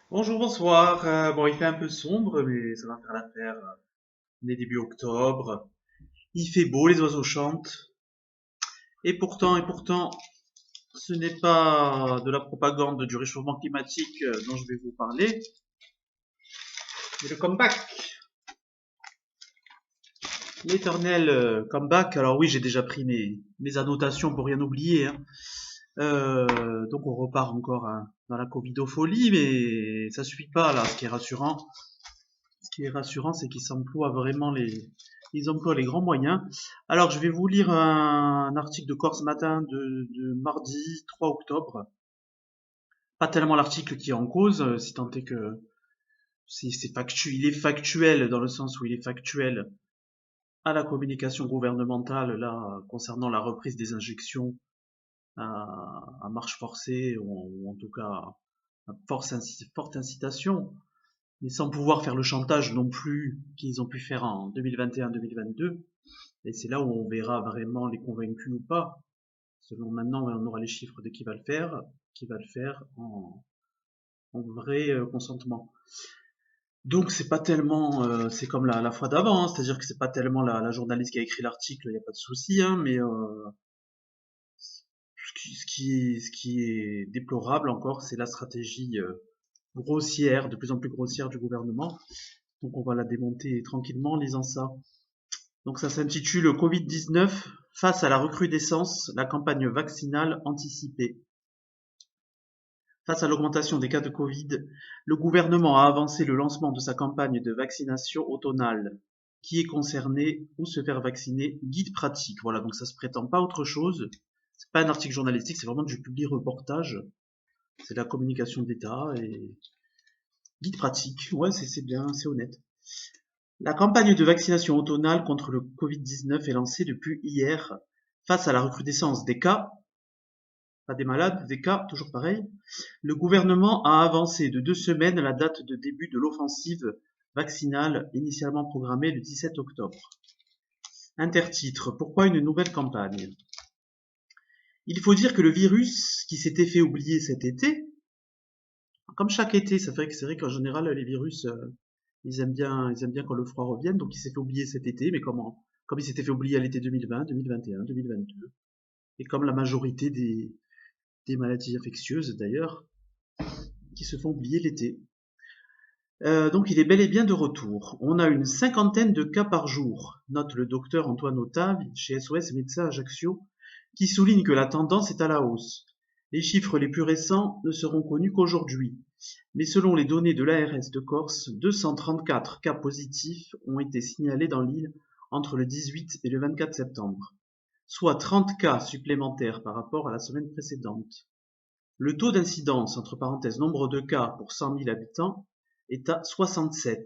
Bonjour, bonsoir. Bon, il fait un peu sombre, mais ça va faire l'affaire. On est début octobre. Il fait beau, les oiseaux chantent. Et pourtant, ce n'est pas de la propagande du réchauffement climatique dont je vais vous parler, mais le comeback. L'éternel comeback. Alors oui, j'ai déjà pris mes annotations pour rien oublier, hein. Donc on repart encore hein, dans la covidopholie, mais ça suffit pas là. Ce qui est rassurant, c'est qu'ils s'emploient vraiment ils emploient les grands moyens. Alors, je vais vous lire un article de Corse Matin de mardi 3 octobre. Pas tellement l'article qui est en cause, si tant est que il est factuel dans le sens où il est factuel à la communication gouvernementale là concernant la reprise des injections à marche forcée ou en tout cas à forte incitation, mais sans pouvoir faire le chantage non plus qu'ils ont pu faire en 2021-2022. Et c'est là où on verra vraiment les convaincus ou pas. Selon maintenant, on aura les chiffres de qui va le faire en vrai consentement. Donc c'est pas tellement, c'est comme la fois d'avant, hein, c'est-à-dire que c'est pas tellement la journaliste qui a écrit l'article, il n'y a pas de souci, hein, mais ce qui est déplorable encore, c'est la stratégie grossière, de plus en plus grossière du gouvernement. Donc on va la démonter tranquillement en lisant ça. Donc ça s'intitule Covid-19 face à la recrudescence, la campagne vaccinale anticipée. Face à l'augmentation des cas de Covid, le gouvernement a avancé le lancement de sa campagne de vaccination automnale. Qui est concerné ou se faire vacciner? Guide pratique. Voilà, donc ça se prétend pas autre chose. C'est pas un article journalistique, c'est vraiment du public reportage. C'est de la communication d'État et guide pratique. Ouais, c'est bien, c'est honnête. La campagne de vaccination automnale contre le Covid-19 est lancée depuis hier. Face à la recrudescence des cas, pas des malades, des cas, toujours pareil, le gouvernement a avancé de 2 semaines la date de début de l'offensive vaccinale initialement programmée le 17 octobre. Intertitre: Pourquoi une nouvelle campagne? Il faut dire que le virus qui s'était fait oublier cet été, comme chaque été, c'est vrai qu'en général les virus ils aiment bien quand le froid revienne, donc il s'est fait oublier cet été, mais comme il s'était fait oublier à l'été 2020, 2021, 2022, et comme la majorité des maladies infectieuses d'ailleurs, qui se font oublier l'été. Donc il est bel et bien de retour. On a une cinquantaine de cas par jour, note le docteur Antoine Otave chez SOS Médecins Ajaccio, qui souligne que la tendance est à la hausse. Les chiffres les plus récents ne seront connus qu'aujourd'hui, mais selon les données de l'ARS de Corse, 234 cas positifs ont été signalés dans l'île entre le 18 et le 24 septembre, soit 30 cas supplémentaires par rapport à la semaine précédente. Le taux d'incidence, entre parenthèses nombre de cas pour 100 000 habitants, est à 67,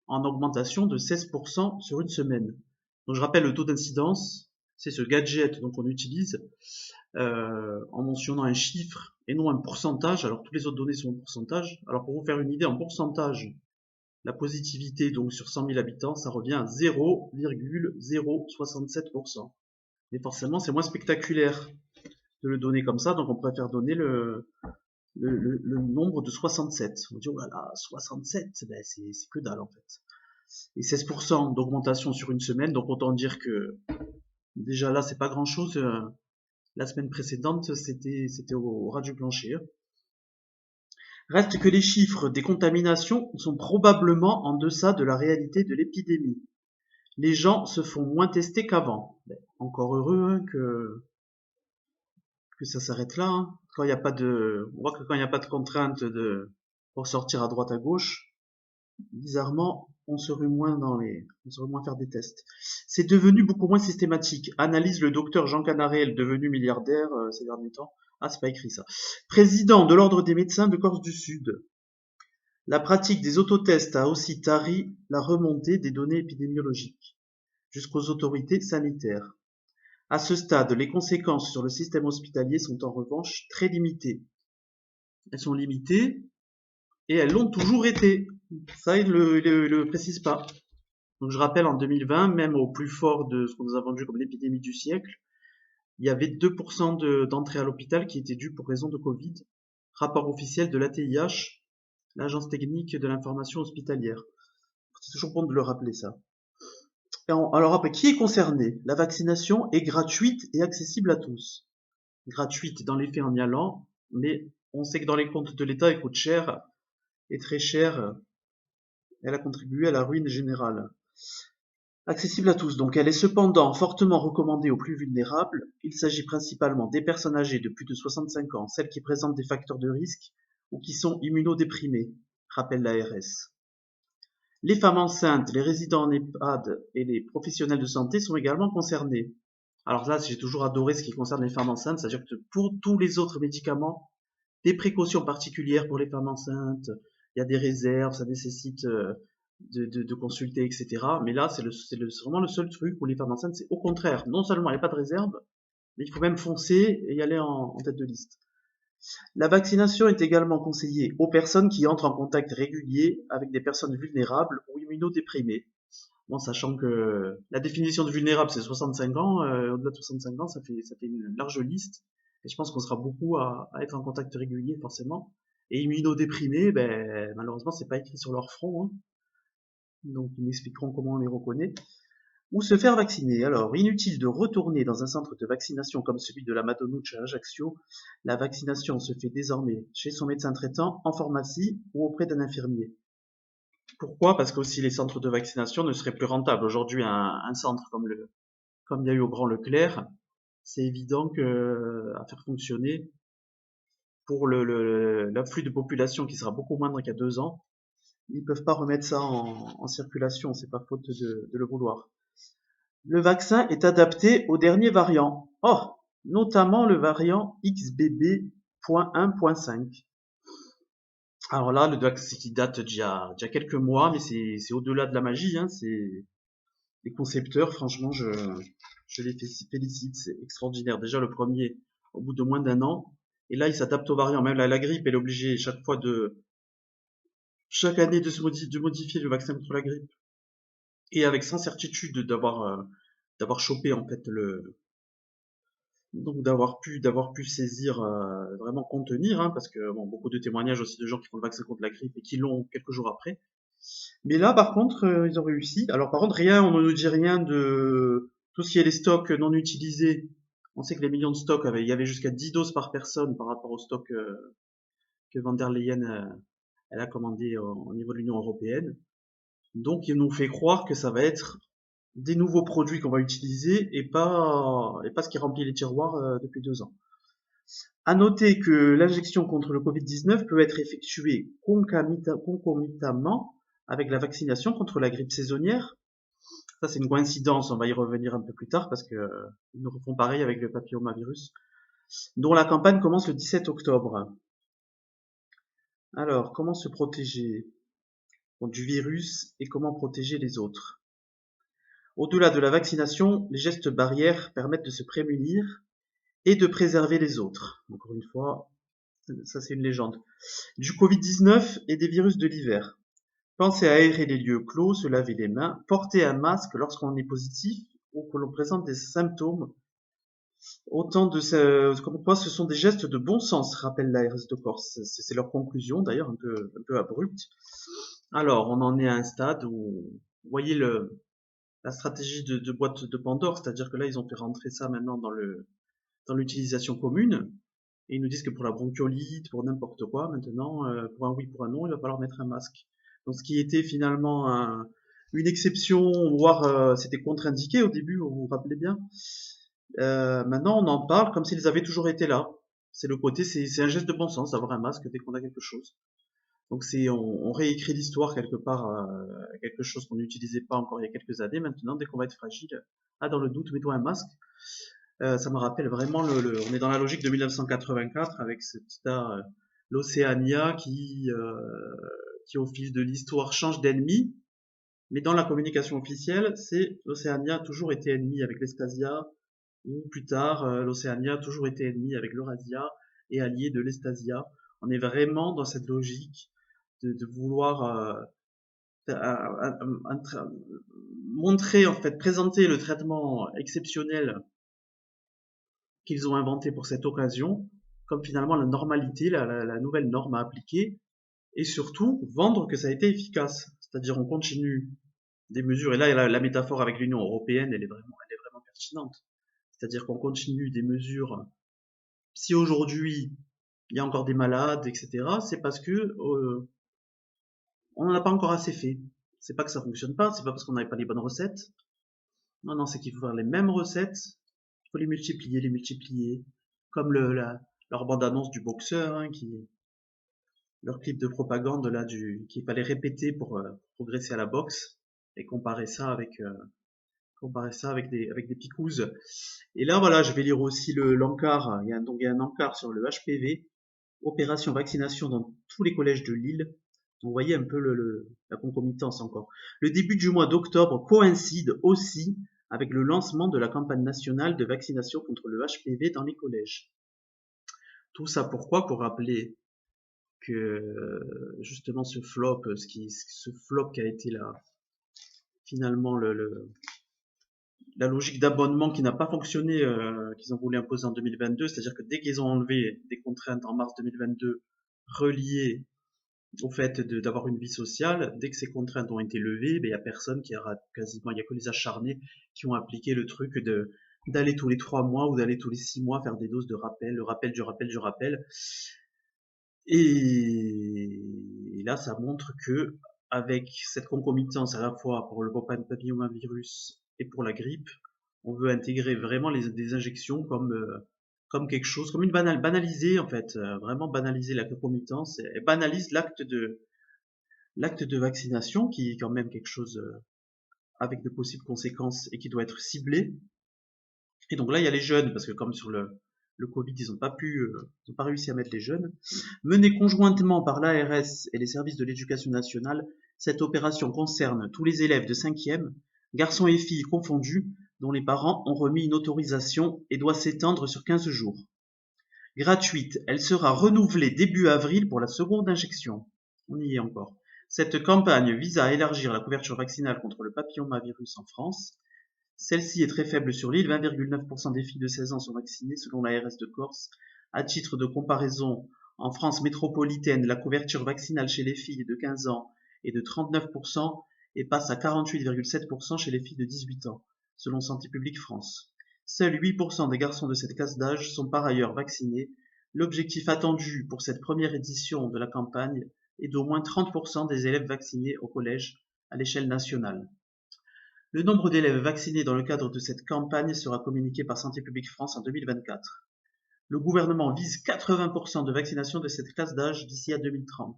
en augmentation de 16% sur une semaine. Donc je rappelle le taux d'incidence, c'est ce gadget donc on utilise en mentionnant un chiffre et non un pourcentage. Alors toutes les autres données sont en pourcentage. Alors pour vous faire une idée, en pourcentage, la positivité donc sur 100 000 habitants, ça revient à 0,067%. Mais forcément, c'est moins spectaculaire de le donner comme ça, donc on préfère donner le nombre de 67. On dit, oh là là, 67, ben c'est que dalle en fait. Et 16% d'augmentation sur une semaine, donc autant dire que déjà là, c'est pas grand chose. La semaine précédente, c'était au ras du plancher. Reste que les chiffres des contaminations sont probablement en deçà de la réalité de l'épidémie. Les gens se font moins tester qu'avant. Ben, encore heureux hein, que ça s'arrête là. Hein. Quand il y a pas de, on voit que quand il n'y a pas de contrainte pour sortir à droite à gauche, bizarrement, on se rue moins faire des tests. C'est devenu beaucoup moins systématique. Analyse le docteur Jean Canarel, devenu milliardaire ces derniers temps. Ah, c'est pas écrit ça. Président de l'Ordre des médecins de Corse du Sud. La pratique des autotests a aussi tari la remontée des données épidémiologiques jusqu'aux autorités sanitaires. À ce stade, les conséquences sur le système hospitalier sont en revanche très limitées. Elles sont limitées et elles l'ont toujours été. Ça, il le précise pas. Donc je rappelle, en 2020, même au plus fort de ce qu'on nous a vendu comme l'épidémie du siècle, il y avait 2% d'entrées à l'hôpital qui étaient dues pour raison de Covid. Rapport officiel de l'ATIH l'Agence technique de l'information hospitalière. C'est toujours bon de le rappeler ça. Alors après, qui est concerné? La vaccination est gratuite et accessible à tous. Gratuite dans les faits en y allant, mais on sait que dans les comptes de l'État, elle coûte cher et très cher. Elle a contribué à la ruine générale. Accessible à tous, donc elle est cependant fortement recommandée aux plus vulnérables. Il s'agit principalement des personnes âgées de plus de 65 ans, celles qui présentent des facteurs de risque ou qui sont immunodéprimées, rappelle l'ARS. Les femmes enceintes, les résidents en EHPAD et les professionnels de santé sont également concernés. Alors là, j'ai toujours adoré ce qui concerne les femmes enceintes, c'est-à-dire que pour tous les autres médicaments, des précautions particulières pour les femmes enceintes, il y a des réserves, ça nécessite de consulter, etc. Mais là, c'est vraiment le seul truc où les femmes enceintes, c'est au contraire, non seulement il n'y a pas de réserve, mais il faut même foncer et y aller en tête de liste. La vaccination est également conseillée aux personnes qui entrent en contact régulier avec des personnes vulnérables ou immunodéprimées. Bon, sachant que la définition de vulnérable, c'est 65 ans. Au-delà de 65 ans, ça fait une large liste. Et je pense qu'on sera beaucoup à être en contact régulier, forcément. Et immunodéprimés, ben, malheureusement, c'est pas écrit sur leur front. Hein. Donc, ils m'expliqueront comment on les reconnaît. Ou se faire vacciner. Alors, inutile de retourner dans un centre de vaccination comme celui de la Madonnouche à Ajaccio. La vaccination se fait désormais chez son médecin traitant, en pharmacie ou auprès d'un infirmier. Pourquoi? Parce qu'aussi les centres de vaccination ne seraient plus rentables. Aujourd'hui, un centre comme il y a eu au Grand Leclerc, c'est évident que à faire fonctionner pour l'afflux de population qui sera beaucoup moindre qu'il y a 2 ans, ils peuvent pas remettre ça en circulation, c'est pas faute de le vouloir. Le vaccin est adapté aux derniers variants. Oh, notamment le variant XBB.1.5. Alors là, le vaccin qui date d'il y a quelques mois, mais c'est au-delà de la magie, hein, c'est les concepteurs, franchement, je les félicite, c'est extraordinaire. Déjà, le premier, au bout de moins d'1 an, et là, il s'adapte aux variants. Même la grippe, elle est obligée chaque année de modifier le vaccin contre la grippe. Et avec sans certitude d'avoir chopé, en fait, donc d'avoir pu saisir, vraiment contenir, hein, parce que, bon, beaucoup de témoignages aussi de gens qui font le vaccin contre la grippe et qui l'ont quelques jours après. Mais là, par contre, ils ont réussi. Alors, par contre, on ne nous dit rien de tout ce qui est les stocks non utilisés. On sait que les millions de stocks, il y avait jusqu'à 10 doses par personne par rapport au stock que Van der Leyen elle a commandé au niveau de l'Union européenne. Donc, il nous fait croire que ça va être des nouveaux produits qu'on va utiliser et pas ce qui remplit les tiroirs depuis 2 ans. À noter que l'injection contre le Covid-19 peut être effectuée concomitamment avec la vaccination contre la grippe saisonnière. Ça, c'est une coïncidence, on va y revenir un peu plus tard parce que ils nous refont pareil avec le papillomavirus, dont la campagne commence le 17 octobre. Alors, comment se protéger du virus et comment protéger les autres? Au-delà de la vaccination, les gestes barrières permettent de se prémunir et de préserver les autres. Encore une fois, ça c'est une légende. Du Covid-19 et des virus de l'hiver. Pensez à aérer les lieux clos, se laver les mains, porter un masque lorsqu'on est positif ou que l'on présente des symptômes. Autant comme quoi ce sont des gestes de bon sens, rappelle l'ARS de Corse. C'est leur conclusion d'ailleurs, un peu abrupte. Alors, on en est à un stade où, vous voyez la stratégie de boîte de Pandore, c'est-à-dire que là, ils ont fait rentrer ça maintenant dans l'utilisation commune. Et ils nous disent que pour la bronchiolite, pour n'importe quoi, maintenant, pour un oui, pour un non, il va falloir mettre un masque. Donc, ce qui était finalement une exception, voire c'était contre-indiqué au début, vous vous rappelez bien. Maintenant, on en parle comme s'ils avaient toujours été là. C'est le côté, c'est un geste de bon sens d'avoir un masque dès qu'on a quelque chose. Donc, on réécrit l'histoire quelque part, quelque chose qu'on n'utilisait pas encore il y a quelques années. Maintenant, dès qu'on va être fragile, dans le doute, mets-toi un masque. Ça me rappelle vraiment on est dans la logique de 1984 avec l'Océania qui au fil de l'histoire change d'ennemi, mais dans la communication officielle, c'est l'Océania a toujours été ennemi avec l'Estasia, ou plus tard, l'Océania a toujours été ennemi avec l'Eurasia et allié de l'Estasia. On est vraiment dans cette logique de vouloir montrer, en fait, présenter le traitement exceptionnel qu'ils ont inventé pour cette occasion, comme finalement la normalité, la nouvelle norme à appliquer, et surtout vendre que ça a été efficace. C'est-à-dire on continue des mesures, et là la métaphore avec l'Union européenne, elle est vraiment pertinente. C'est-à-dire qu'on continue des mesures. Si aujourd'hui il y a encore des malades, etc., c'est parce que on n'en a pas encore assez fait. C'est pas que ça fonctionne pas, c'est pas parce qu'on n'avait pas les bonnes recettes. Non, non, c'est qu'il faut faire les mêmes recettes, il faut les multiplier, comme leur bande-annonce du boxeur, hein, leur clip de propagande là qu'il fallait répéter pour progresser à la boxe et comparer ça avec des picouzes. Et là voilà, je vais lire aussi l'encart. Il y a un encart sur le HPV, opération vaccination dans tous les collèges de Lille. Vous voyez un peu la concomitance encore. Le début du mois d'octobre coïncide aussi avec le lancement de la campagne nationale de vaccination contre le HPV dans les collèges. Tout ça pourquoi? Pour rappeler que justement ce flop qui a été là finalement la logique d'abonnement qui n'a pas fonctionné, qu'ils ont voulu imposer en 2022, c'est-à-dire que dès qu'ils ont enlevé des contraintes en mars 2022 reliées au fait d'avoir une vie sociale, dès que ces contraintes ont été levées, il y a personne qui aura quasiment, il y a que les acharnés qui ont appliqué le truc d'aller tous les 3 mois ou d'aller tous les 6 mois faire des doses de rappel, le rappel du rappel du rappel. Et là, ça montre que avec cette concomitance à la fois pour le papillomavirus et pour la grippe, on veut intégrer vraiment des injections comme quelque chose, comme banaliser en fait, vraiment banaliser la concomitance et banalise l'acte de vaccination qui est quand même quelque chose avec de possibles conséquences et qui doit être ciblé. Et donc là, il y a les jeunes, parce que comme sur le Covid, ils n'ont pas réussi à mettre les jeunes. Menée conjointement par l'ARS et les services de l'éducation nationale, cette opération concerne tous les élèves de 5e, garçons et filles confondus, dont les parents ont remis une autorisation et doit s'étendre sur 15 jours. Gratuite, elle sera renouvelée début avril pour la seconde injection. On y est encore. Cette campagne vise à élargir la couverture vaccinale contre le papillomavirus en France. Celle-ci est très faible sur l'île, 20,9% des filles de 16 ans sont vaccinées selon l'ARS de Corse. À titre de comparaison, en France métropolitaine, la couverture vaccinale chez les filles de 15 ans est de 39% et passe à 48,7% chez les filles de 18 ans, selon Santé publique France. Seuls 8% des garçons de cette classe d'âge sont par ailleurs vaccinés. L'objectif attendu pour cette première édition de la campagne est d'au moins 30% des élèves vaccinés au collège à l'échelle nationale. Le nombre d'élèves vaccinés dans le cadre de cette campagne sera communiqué par Santé publique France en 2024. Le gouvernement vise 80% de vaccination de cette classe d'âge d'ici à 2030.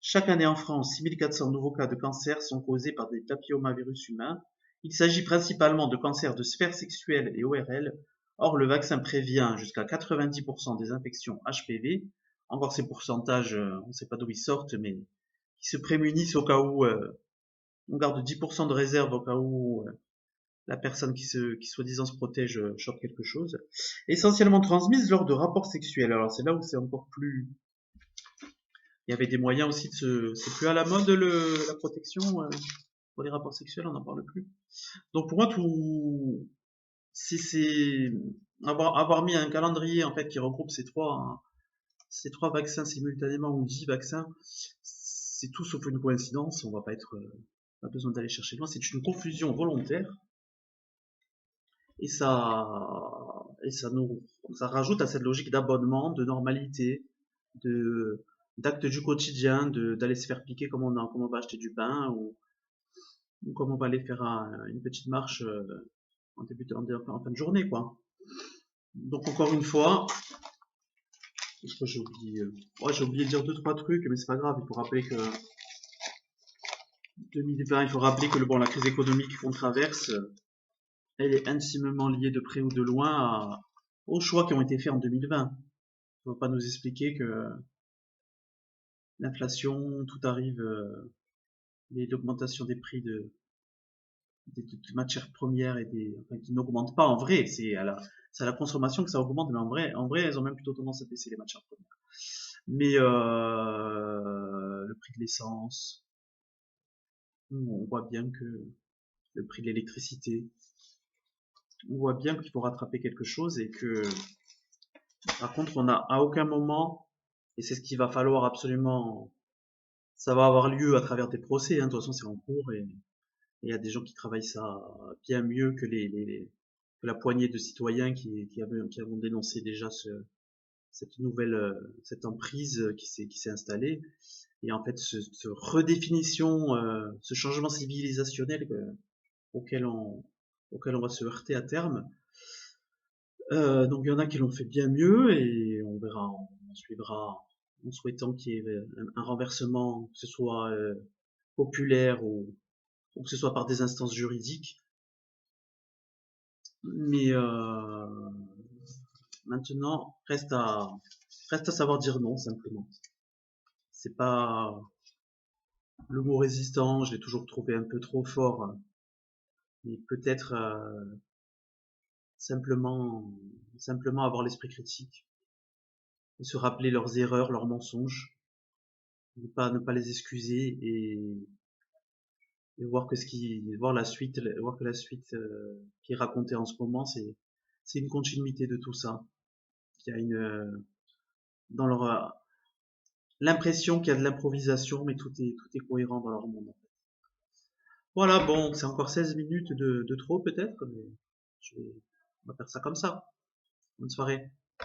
Chaque année en France, 6400 nouveaux cas de cancer sont causés par des papillomavirus humains. Il s'agit principalement de cancers de sphère sexuelle et ORL. Or, le vaccin prévient jusqu'à 90% des infections HPV. Encore ces pourcentages, on ne sait pas d'où ils sortent, mais qui se prémunissent au cas où on garde 10% de réserve au cas où la personne qui soi-disant se protège chope quelque chose. Essentiellement transmise lors de rapports sexuels. Alors c'est là où c'est encore plus... Il y avait des moyens aussi c'est plus à la mode la protection pour les rapports sexuels, on n'en parle plus. Donc pour moi, tout... c'est avoir mis un calendrier en fait qui regroupe ces trois vaccins simultanément ou 10 vaccins, c'est tout sauf une coïncidence. On va pas être... pas besoin d'aller chercher loin. C'est une confusion volontaire. Et ça rajoute à cette logique d'abonnement, de normalité, d'actes du quotidien, d'aller se faire piquer comme on va acheter du pain ou comme on va aller faire une petite marche en fin de journée, quoi. Donc encore une fois, j'ai oublié, j'ai oublié de dire 2-3 trucs, mais c'est pas grave. Il faut rappeler que 2020, il faut rappeler que la crise économique qu'on traverse, elle est intimement liée de près ou de loin aux choix qui ont été faits en 2020. Il ne faut pas nous expliquer que l'inflation, tout arrive, l'augmentation des prix des matières premières enfin, qui n'augmentent pas en vrai. C'est à la consommation que ça augmente, mais en vrai, elles ont même plutôt tendance à baisser les matières premières. Mais le prix de l'essence, on voit bien que le prix de l'électricité, on voit bien qu'il faut rattraper quelque chose et que, par contre, on n'a à aucun moment, et c'est ce qu'il va falloir absolument ça va avoir lieu à travers des procès, hein, de toute façon c'est en cours et il y a des gens qui travaillent ça bien mieux que que la poignée de citoyens qui avons dénoncé déjà cette nouvelle cette emprise qui s'est installée. Et en fait, ce redéfinition, ce changement civilisationnel auquel on, auquel on va se heurter à terme. Donc il y en a qui l'ont fait bien mieux et on verra, on suivra en souhaitant qu'il y ait un renversement, que ce soit populaire ou que ce soit par des instances juridiques. Mais maintenant, reste à savoir dire non simplement. C'est pas le mot résistant, je l'ai toujours trouvé un peu trop fort, mais peut-être simplement, simplement avoir l'esprit critique et se rappeler leurs erreurs, leurs mensonges, ne pas les excuser et voir que voir que la suite qui est racontée en ce moment, c'est une continuité de tout ça. Il y a dans leur l'impression qu'il y a de l'improvisation, mais tout est cohérent dans leur monde. Voilà, bon, c'est encore 16 minutes de trop peut-être, mais on va faire ça comme ça. Bonne soirée.